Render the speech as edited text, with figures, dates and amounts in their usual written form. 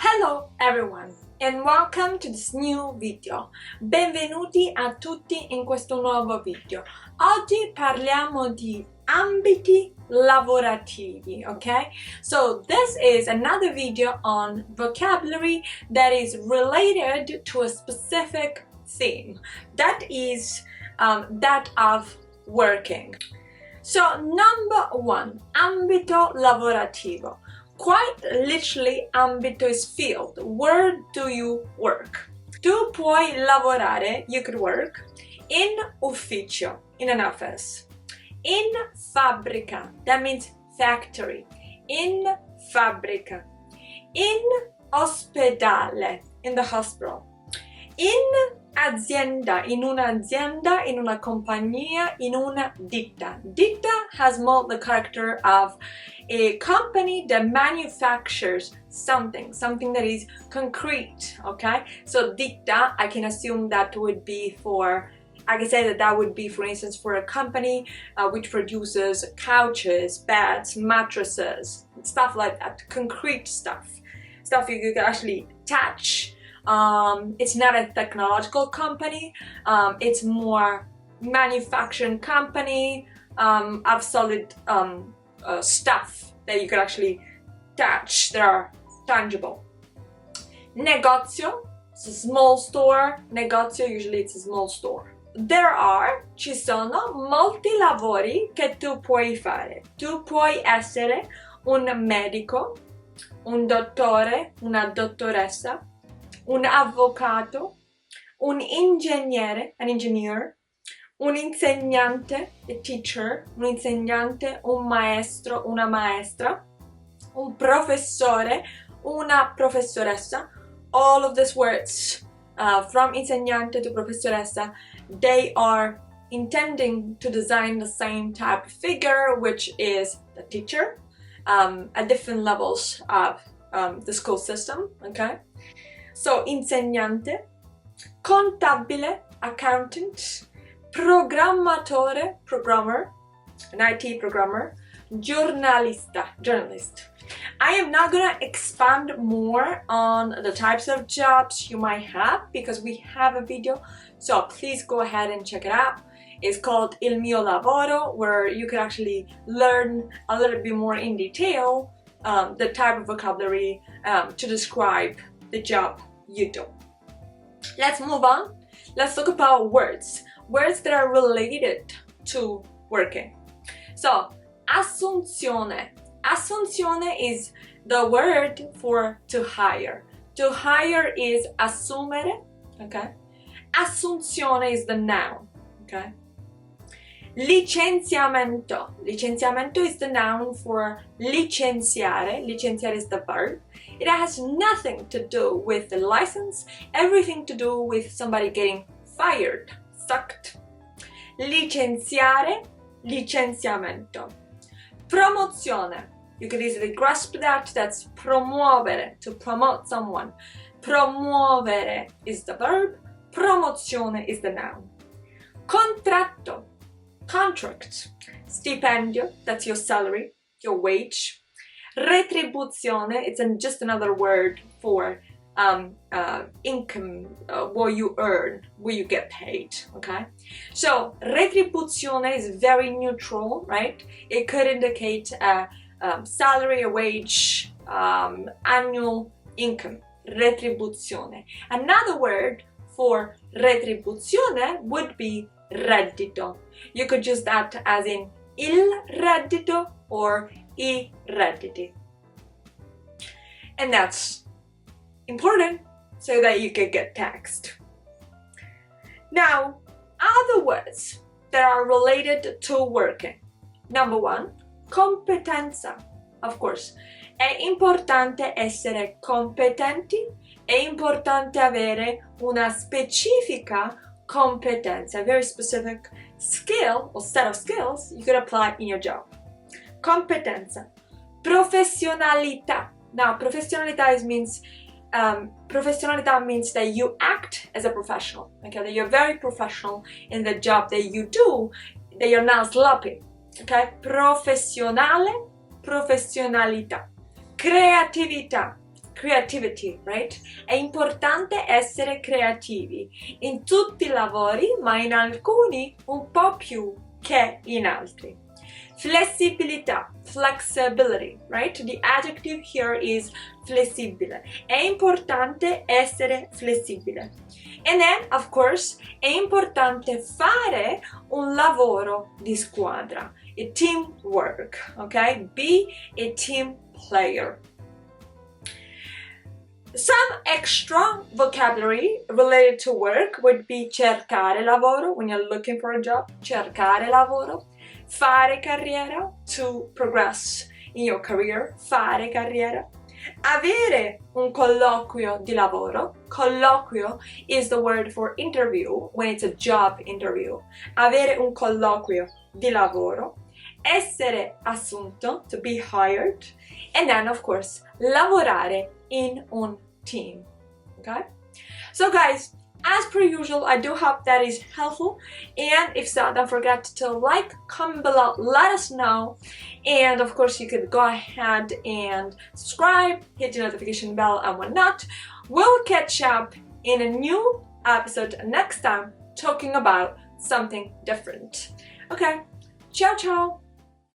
Hello everyone and welcome to this new video. Benvenuti a tutti in questo nuovo video. Oggi parliamo di ambiti lavorativi, okay? So this is another video on vocabulary that is related to a specific theme. That is that of working. So number one, ambito lavorativo. Quite literally, ambito is field. Where do you work? Tu puoi lavorare, you could work, in ufficio, in an office. In fabbrica, that means factory. In fabbrica. In ospedale, in the hospital. In azienda, in un'azienda, in una compagnia, in una ditta. Ditta has more the character of a company that manufactures something that is concrete, okay? So ditta, I can assume that would be for, I can say that would be, for instance, for a company which produces couches, beds, mattresses, stuff like that, concrete stuff you can actually touch. It's not a technological company, it's more manufacturing company of solid stuff that you could actually touch, that are tangible. Negozio, it's a small store. Negozio, usually it's a small store. Ci sono molti lavori che tu puoi fare. Tu puoi essere un medico, un dottore, una dottoressa, un avvocato, un ingegnere, an engineer, un insegnante, a teacher, un insegnante, un maestro, una maestra, un professore, una professoressa. All of these words, from insegnante to professoressa, they are intending to design the same type of figure, which is the teacher, at different levels of the school system, okay? So, insegnante, contabile, accountant, programmatore, programmer, an IT programmer, giornalista, journalist. I am not gonna expand more on the types of jobs you might have because we have a video, so please go ahead and check it out. It's called Il mio lavoro, where you can actually learn a little bit more in detail the type of vocabulary to describe the job you do. Let's move on. Let's talk about words that are related to working. So, assunzione. Assunzione is the word for to hire. To hire is assumere, okay? Assunzione is the noun, okay? Licenziamento. Licenziamento is the noun for licenziare. Licenziare is the verb. It has nothing to do with the license, everything to do with somebody getting fired, sacked. Licenziare, licenziamento. Promozione. You could easily grasp that. That's promuovere, to promote someone. Promuovere is the verb. Promozione is the noun. Contratto. Contract. Stipendio, that's your salary, your wage. Retribuzione, it's just another word for income, what you earn, what you get paid, okay? So, retribuzione is very neutral, right? It could indicate a salary, a wage, annual income. Retribuzione. Another word for retribuzione would be reddito. You could use that as in il reddito or I redditi. And that's important so that you can get taxed. Now, other words that are related to working. Number one, competenza. Of course, è importante essere competenti, è importante avere una specifica competenza, a very specific skill or set of skills you could apply in your job. Competenza. Professionalità. Now, professionalità means that you act as a professional, okay? That you're very professional in the job that you do, that you're not sloppy, okay? Professionale, professionalità. Creatività. creativity, right? È importante essere creativi in tutti i lavori, ma in alcuni un po' più che in altri. Flessibilità, flexibility, right? The adjective here is flessibile. È importante essere flessibile. And then, of course, è importante fare un lavoro di squadra, a teamwork, ok? Be a team player. Some extra vocabulary related to work would be cercare lavoro, when you're looking for a job, cercare lavoro, fare carriera, to progress in your career, fare carriera, avere un colloquio di lavoro, colloquio is the word for interview when it's a job interview, avere un colloquio di lavoro, essere assunto, to be hired, and then of course lavorare in un team. Okay? So guys, as per usual, I do hope that is helpful, and if so, don't forget to like, comment below, let us know, and of course you could go ahead and subscribe, hit the notification bell and whatnot. We'll catch up in a new episode next time talking about something different. Okay, ciao ciao!